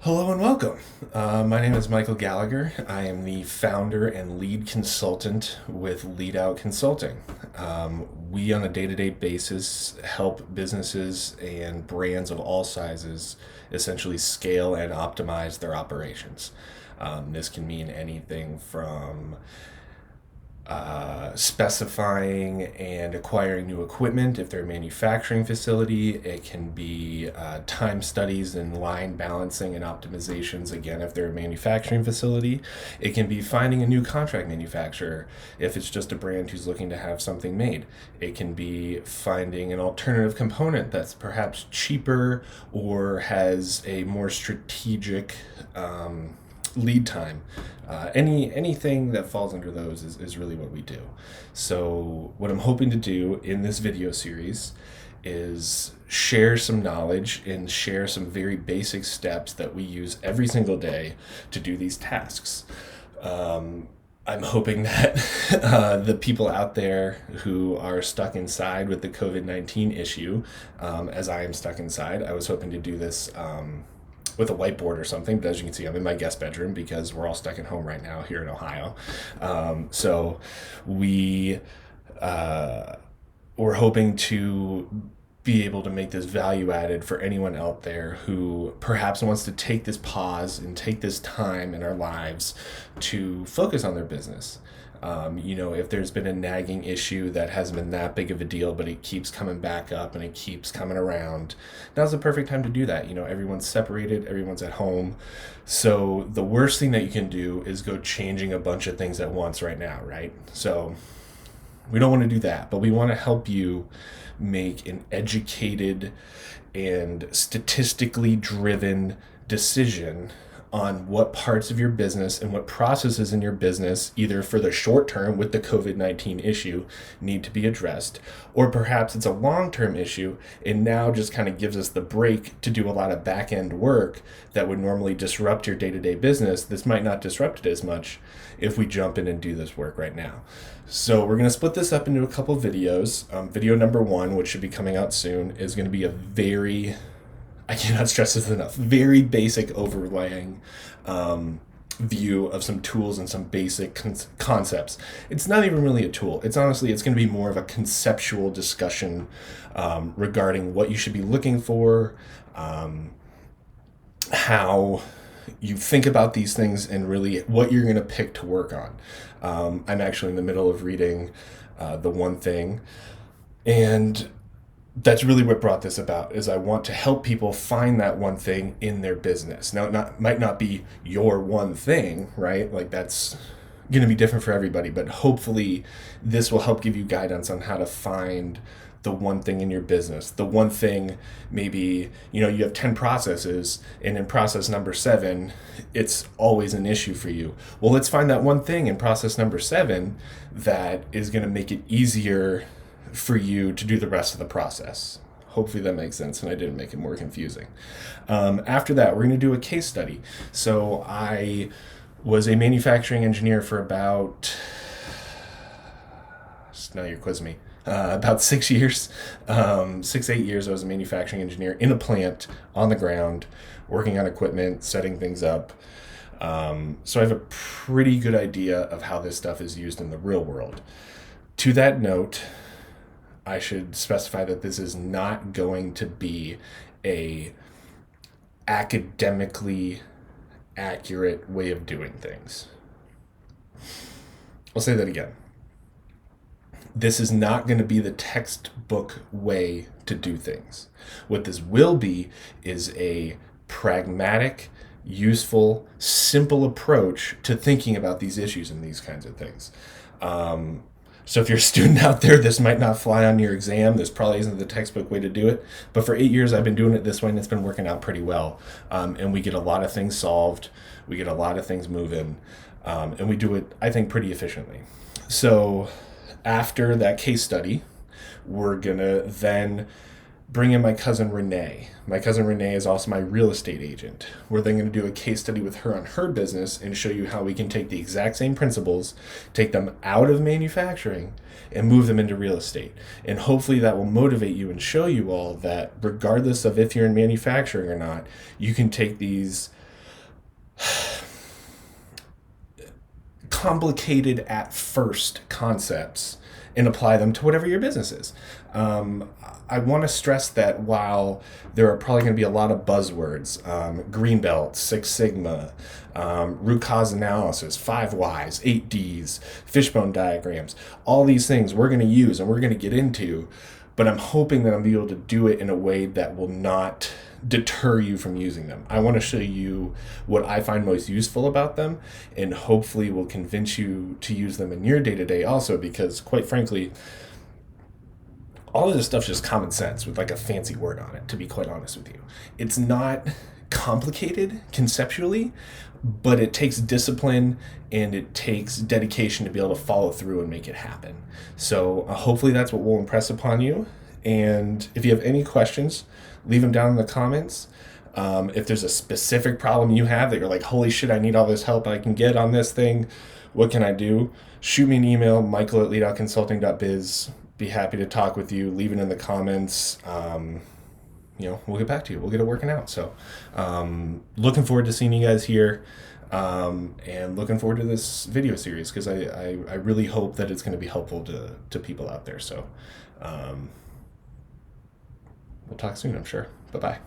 Hello and welcome. My name is Michael Gallagher. I am the founder and lead consultant with Lead Out Consulting. We, on a day to day basis, help businesses and brands of all sizes essentially scale and optimize their operations. This can mean anything from specifying and acquiring new equipment if they're a manufacturing facility. It can be time studies and line balancing and optimizations, again, if they're a manufacturing facility. It can be finding a new contract manufacturer if it's just a brand who's looking to have something made. It can be finding an alternative component that's perhaps cheaper or has a more strategic lead time. Anything that falls under those is really what we do. So what I'm hoping to do in this video series is share some knowledge and share some very basic steps that we use every single day to do these tasks. I'm hoping that the people out there who are stuck inside with the COVID-19 issue, as I am stuck inside, I was hoping to do this with a whiteboard or something, but as you can see, I'm in my guest bedroom because we're all stuck at home right now here in Ohio. So we're hoping to be able to make this value added for anyone out there who perhaps wants to take this pause and take this time in our lives to focus on their business. If there's been a nagging issue that hasn't been that big of a deal, but it keeps coming back up and it keeps coming around, now's the perfect time to do that. Everyone's separated, everyone's at home. So the worst thing that you can do is go changing a bunch of things at once right now, right? So we don't want to do that, but we want to help you make an educated and statistically driven decision on what parts of your business and what processes in your business, either for the short term with the COVID-19 issue, need to be addressed, or perhaps it's a long-term issue and now just kind of gives us the break to do a lot of back-end work that would normally disrupt your day-to-day business. This might not disrupt it as much if we jump in and do this work right now. So we're going to split this up into a couple videos. Video number 1, which should be coming out soon, is going to be I cannot stress this enough, very basic overlaying view of some tools and some basic concepts. It's not even really a tool. It's going to be more of a conceptual discussion regarding what you should be looking for, how you think about these things, and really what you're going to pick to work on. I'm actually in the middle of reading The One Thing, and that's really what brought this about, is I want to help people find that one thing in their business. Now, it might not be your one thing, right? Like, that's going to be different for everybody, but hopefully this will help give you guidance on how to find the one thing in your business. The one thing, maybe, you have 10 processes, and in process number 7, it's always an issue for you. Well, let's find that one thing in process number 7 that is going to make it easier for you to do the rest of the process. Hopefully that makes sense and I didn't make it more confusing. After that, we're going to do a case study. So I was a manufacturing engineer for about, now you're quizzing me, about 6 years, 8 years. I was a manufacturing engineer in a plant on the ground, working on equipment, setting things up. So I have a pretty good idea of how this stuff is used in the real world. To that note, I should specify that this is not going to be a academically accurate way of doing things. I'll say that again. This is not going to be the textbook way to do things. What this will be is a pragmatic, useful, simple approach to thinking about these issues and these kinds of things. So if you're a student out there, this might not fly on your exam. This probably isn't the textbook way to do it. But for 8 years, I've been doing it this way, and it's been working out pretty well. And we get a lot of things solved. We get a lot of things moving. And we do it, I think, pretty efficiently. So after that case study, we're going to then bring in my cousin Renee. My cousin Renee is also my real estate agent. We're then going to do a case study with her on her business and show you how we can take the exact same principles, take them out of manufacturing, and move them into real estate. And hopefully that will motivate you and show you all that regardless of if you're in manufacturing or not, you can take these complicated at first concepts and apply them to whatever your business is. I want to stress that while there are probably going to be a lot of buzzwords, green belt, Six Sigma, root cause analysis, 5 whys, 8 Ds, fishbone diagrams, all these things we're going to use and we're going to get into, but I'm hoping that I'm able to do it in a way that will not deter you from using them. I want to show you what I find most useful about them, and hopefully will convince you to use them in your day-to-day also, because quite frankly, all of this stuff's just common sense with like a fancy word on it, to be quite honest with you. It's not complicated conceptually, but it takes discipline and it takes dedication to be able to follow through and make it happen. So hopefully that's what will impress upon you. And if you have any questions, leave them down in the comments. If there's a specific problem you have that you're like, holy shit, I need all this help I can get on this thing, what can I do? Shoot me an email, michael@leadoutconsulting.biz. Be happy to talk with you. Leave it in the comments. We'll get back to you. We'll get it working out. So looking forward to seeing you guys here, and looking forward to this video series, because I really hope that it's going to be helpful to people out there. So we'll talk soon, I'm sure. Bye-bye.